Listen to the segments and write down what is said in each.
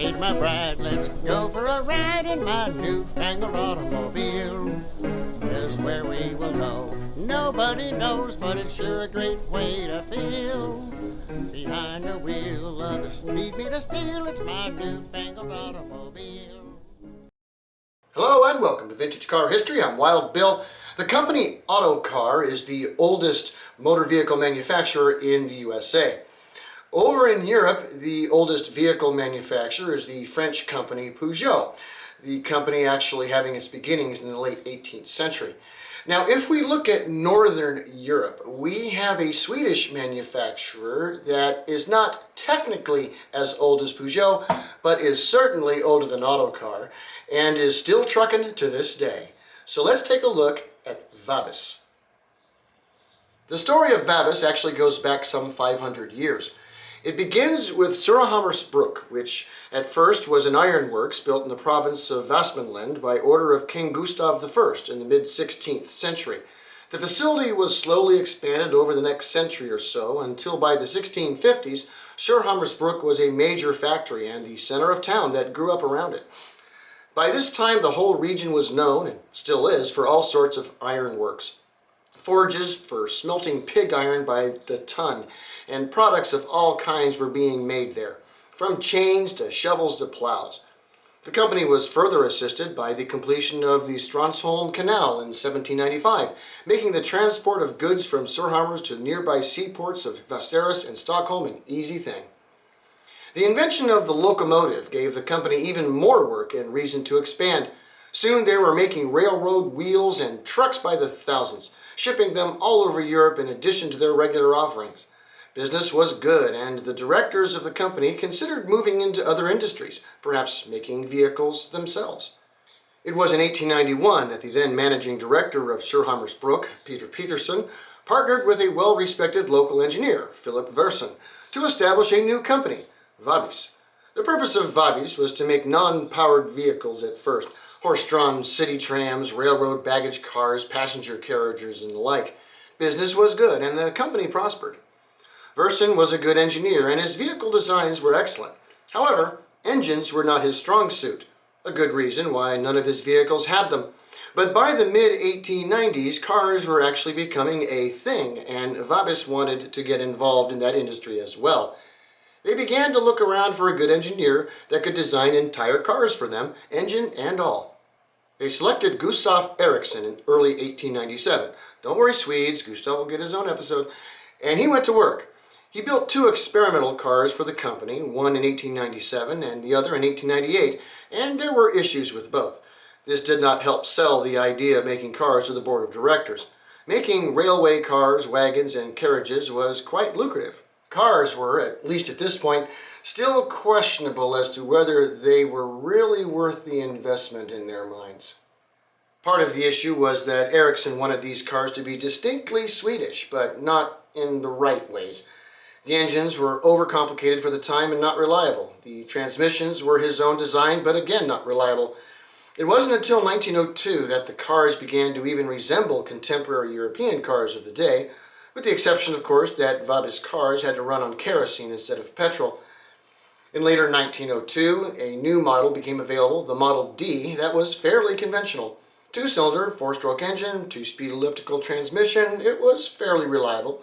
meet my bride. Let's go for a ride in my newfangled automobile. Just where we will go, nobody knows, but it's sure a great way to feel. Behind the wheel of the Speed Meter Steel, it's my newfangled automobile. Hello and welcome to Vintage Car History. I'm Wild Bill. The company Autocar is the oldest motor vehicle manufacturer in the USA. Over in Europe, the oldest vehicle manufacturer is the French company Peugeot, the company actually having its beginnings in the late 18th century. Now, if we look at Northern Europe, we have a Swedish manufacturer that is not technically as old as Peugeot, but is certainly older than Autocar, and is still trucking to this day. So let's take a look at Vabis. The story of Vabis actually goes back some 500 years. It begins with Surahammersbrück, which at first was an ironworks built in the province of Västmanland by order of King Gustav I in the mid-16th century. The facility was slowly expanded over the next century or so until by the 1650s, Surahammersbrück was a major factory and the center of town that grew up around it. By this time, the whole region was known, and still is, for all sorts of ironworks. Forges for smelting pig iron by the ton, and products of all kinds were being made there, from chains to shovels to plows. The company was further assisted by the completion of the Stronsholm Canal in 1795, making the transport of goods from Surhammers to nearby seaports of Västerås and Stockholm an easy thing. The invention of the locomotive gave the company even more work and reason to expand. Soon they were making railroad wheels and trucks by the thousands, shipping them all over Europe in addition to their regular offerings. Business was good, and the directors of the company considered moving into other industries, perhaps making vehicles themselves. It was in 1891 that the then managing director of Surahammersbrück, Peter Peterson, partnered with a well-respected local engineer, Philip Verson, to establish a new company, Vabis. The purpose of Vabis was to make non-powered vehicles at first, horse-drawn city trams, railroad baggage cars, passenger carriages, and the like. Business was good, and the company prospered. Verson was a good engineer, and his vehicle designs were excellent. However, engines were not his strong suit, a good reason why none of his vehicles had them. But by the mid-1890s, cars were actually becoming a thing, and Vabis wanted to get involved in that industry as well. They began to look around for a good engineer that could design entire cars for them, engine and all. They selected Gustav Eriksson in early 1897. Don't worry, Swedes, Gustav will get his own episode. And he went to work. He built two experimental cars for the company, one in 1897 and the other in 1898, and there were issues with both. This did not help sell the idea of making cars to the board of directors. Making railway cars, wagons, and carriages was quite lucrative. Cars were, at least at this point, still questionable as to whether they were really worth the investment in their minds. Part of the issue was that Eriksson wanted these cars to be distinctly Swedish, but not in the right ways. The engines were overcomplicated for the time and not reliable. The transmissions were his own design, but again not reliable. It wasn't until 1902 that the cars began to even resemble contemporary European cars of the day, with the exception, of course, that Vabis cars had to run on kerosene instead of petrol. In later 1902, a new model became available, the Model D, that was fairly conventional. Two-cylinder, four-stroke engine, two-speed elliptical transmission, it was fairly reliable.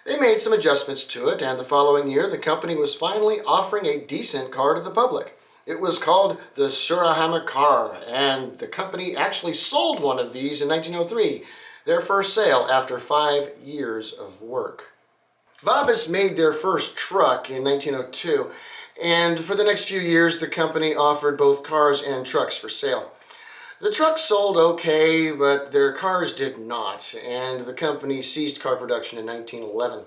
They made some adjustments to it, and the following year, the company was finally offering a decent car to the public. It was called the Surahammar car, and the company actually sold one of these in 1903. Their first sale after 5 years of work. Vabis made their first truck in 1902, and for the next few years the company offered both cars and trucks for sale. The trucks sold okay, but their cars did not, and the company ceased car production in 1911.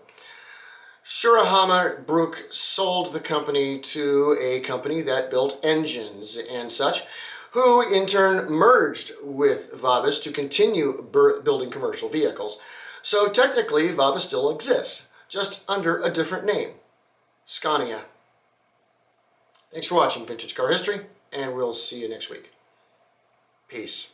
Surahammersbrück sold the company to a company that built engines and such, who in turn merged with Vabis to continue building commercial vehicles. So technically, Vabis still exists, just under a different name, Scania. Thanks for watching Vintage Car History, and we'll see you next week. Peace.